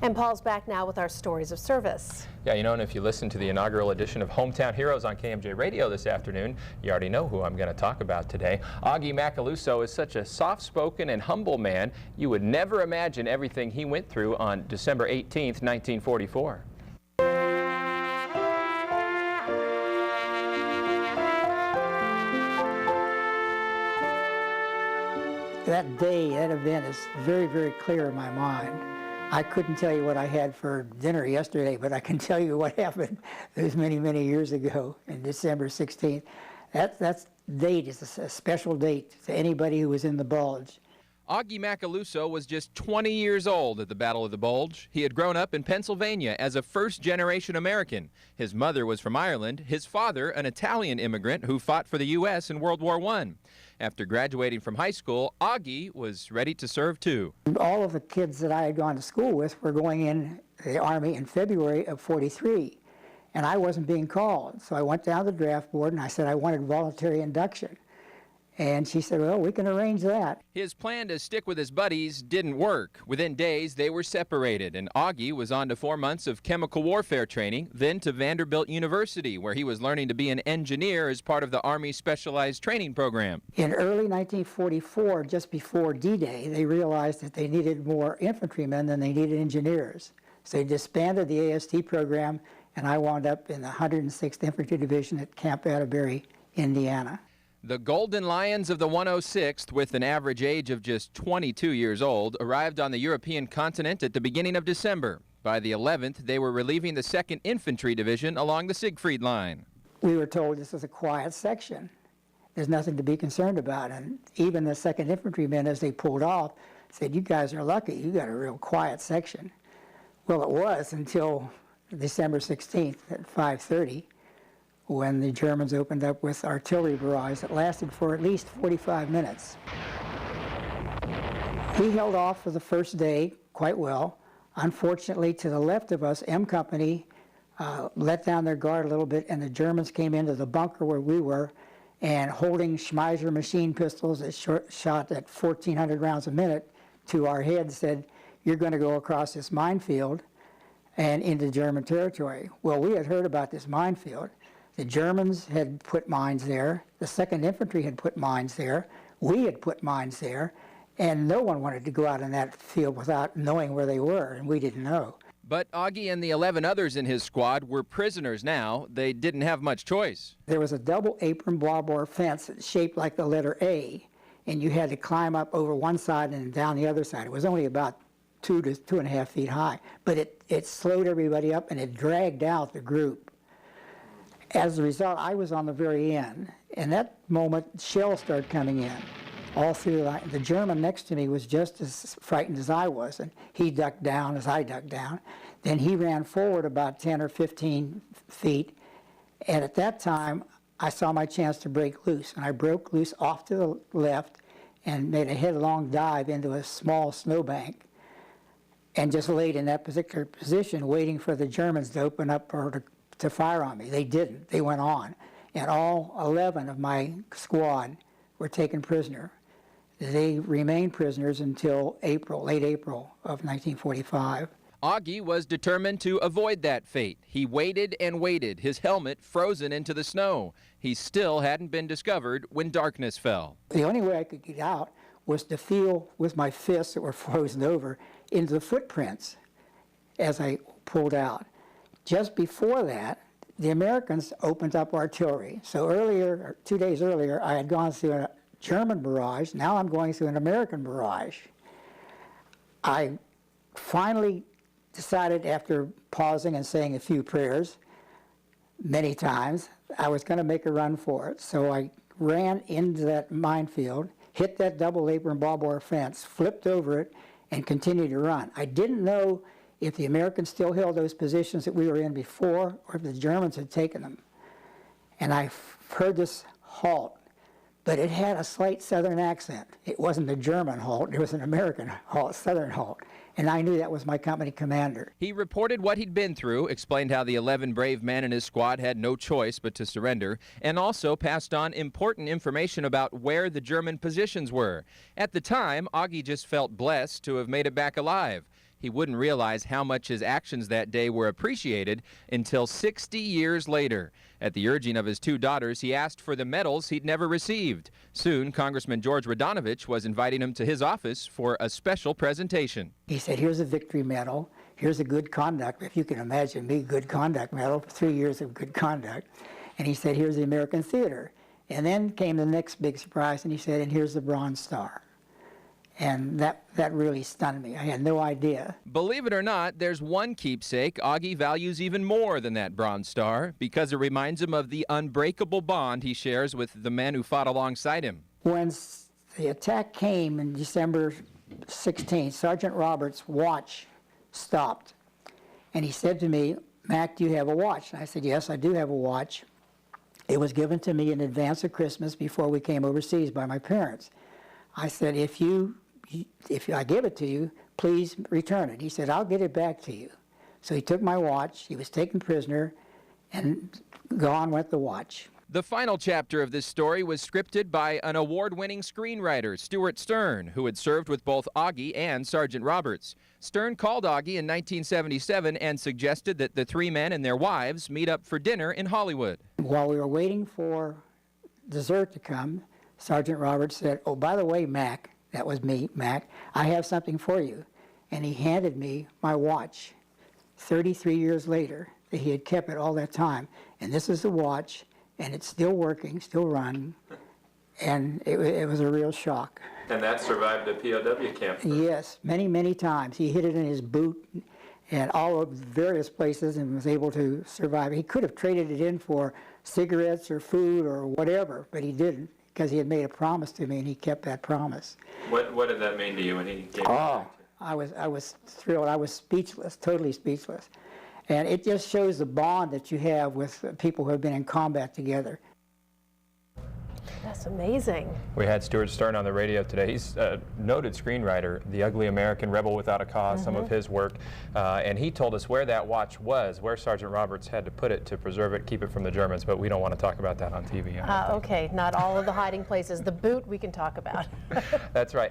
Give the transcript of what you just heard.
And Paul's back now with our stories of service. Yeah, you know, and if you listen to the inaugural edition of Hometown Heroes on KMJ Radio this afternoon, you already know who I'm going to talk about today. Augie Macaluso is such a soft-spoken and humble man, you would never imagine everything he went through on December 18th, 1944. That day, that event is very, very clear in my mind. I couldn't tell you what I had for dinner yesterday, but I can tell you what happened those many, many years ago in December 16th. That date is a special date to anybody who was in the Bulge. Augie Macaluso was just 20 years old at the Battle of the Bulge. He had grown up in Pennsylvania as a first-generation American. His mother was from Ireland, his father an Italian immigrant who fought for the U.S. in World War I. After graduating from high school, Augie was ready to serve too. All of the kids that I had gone to school with were going in the Army in February of '43, and I wasn't being called. So I went down to the draft board and I said I wanted voluntary induction. And she said, well, we can arrange that. His plan to stick with his buddies didn't work. Within days, they were separated, and Augie was on to 4 months of chemical warfare training, then to Vanderbilt University, where he was learning to be an engineer as part of the Army Specialized Training Program. In early 1944, just before D-Day, they realized that they needed more infantrymen than they needed engineers. So they disbanded the AST program, and I wound up in the 106th Infantry Division at Camp Atterbury, Indiana. The Golden Lions of the 106th, with an average age of just 22 years old, arrived on the European continent at the beginning of December. By the 11th, they were relieving the 2nd Infantry Division along the Siegfried Line. We were told this is a quiet section. There's nothing to be concerned about. And even the 2nd Infantrymen, as they pulled off, said, you guys are lucky. You got a real quiet section. Well, it was until December 16th at 5:30. When the Germans opened up with artillery barrage that lasted for at least 45 minutes. He held off for the first day quite well. Unfortunately, to the left of us, M Company let down their guard a little bit, and the Germans came into the bunker where we were, and holding Schmeiser machine pistols that shot at 1,400 rounds a minute to our head said, you're going to go across this minefield and into German territory. Well, we had heard about this minefield. The Germans had put mines there, the 2nd Infantry had put mines there, we had put mines there, and no one wanted to go out in that field without knowing where they were, and we didn't know. But Augie and the 11 others in his squad were prisoners now. They didn't have much choice. There was a double apron barbed wire fence shaped like the letter A, and you had to climb up over one side and down the other side. It was only about 2 to 2.5 feet high, but it slowed everybody up and it dragged out the group. As a result, I was on the very end, and that moment, shells started coming in all through the line. The German next to me was just as frightened as I was, and he ducked down as I ducked down. Then he ran forward about 10 or 15 feet, and at that time, I saw my chance to break loose, and I broke loose off to the left and made a headlong dive into a small snowbank and just laid in that particular position waiting for the Germans to open up or to fire on me. They didn't. They went on. And all 11 of my squad were taken prisoner. They remained prisoners until April, late April of 1945. Augie was determined to avoid that fate. He waited and waited, his helmet frozen into the snow. He still hadn't been discovered when darkness fell. The only way I could get out was to feel with my fists that were frozen over into the footprints as I pulled out. Just before that, the Americans opened up artillery. So earlier, 2 days earlier, I had gone through a German barrage. Now I'm going through an American barrage. I finally decided, after pausing and saying a few prayers many times, I was going to make a run for it. So I ran into that minefield, hit that double apron barbed wire fence, flipped over it, and continued to run. I didn't know if the Americans still held those positions that we were in before, or if the Germans had taken them. And I heard this halt, but it had a slight southern accent. It wasn't a German halt, it was an American halt, southern halt. And I knew that was my company commander. He reported what he'd been through, explained how the 11 brave men in his squad had no choice but to surrender, and also passed on important information about where the German positions were. At the time, Augie just felt blessed to have made it back alive. He wouldn't realize how much his actions that day were appreciated until 60 years later. At the urging of his two daughters, he asked for the medals he'd never received. Soon, Congressman George Radonovich was inviting him to his office for a special presentation. He said, here's a victory medal, here's a good conduct, if you can imagine me, good conduct medal for 3 years of good conduct. And he said, here's the American Theater. And then came the next big surprise, and he said, and here's the Bronze Star. And that really stunned me. I had no idea. Believe it or not, there's one keepsake Augie values even more than that Bronze Star because it reminds him of the unbreakable bond he shares with the men who fought alongside him. When the attack came in December 16th, Sergeant Roberts' watch stopped. And he said to me, Mac, do you have a watch? And I said, yes, I do have a watch. It was given to me in advance of Christmas before we came overseas by my parents. I said, if I give it to you, please return it. He said, I'll get it back to you. So he took my watch, he was taken prisoner, and gone went the watch. The final chapter of this story was scripted by an award-winning screenwriter, Stuart Stern, who had served with both Augie and Sergeant Roberts. Stern called Augie in 1977 and suggested that the three men and their wives meet up for dinner in Hollywood. While we were waiting for dessert to come, Sergeant Roberts said, oh, by the way, Mac, that was me, Mac, I have something for you. And he handed me my watch 33 years later, that he had kept it all that time. And this is the watch, and it's still working, still running, and it was a real shock. And that survived a POW camp? Yes, many, many times. He hid it in his boot and all of various places and was able to survive. He could have traded it in for cigarettes or food or whatever, but he didn't, because he had made a promise to me, and he kept that promise. What did that mean to you when he gave it back to you? I was thrilled. I was speechless, totally speechless. And it just shows the bond that you have with people who have been in combat together. That's amazing. We had Stuart Stern on the radio today. He's a noted screenwriter, The Ugly American, Rebel Without a Cause, some of his work. And he told us where that watch was, where Sergeant Roberts had to put it to preserve it, keep it from the Germans, but we don't want to talk about that on TV. Okay, not all of the hiding places. The boot we can talk about. That's right.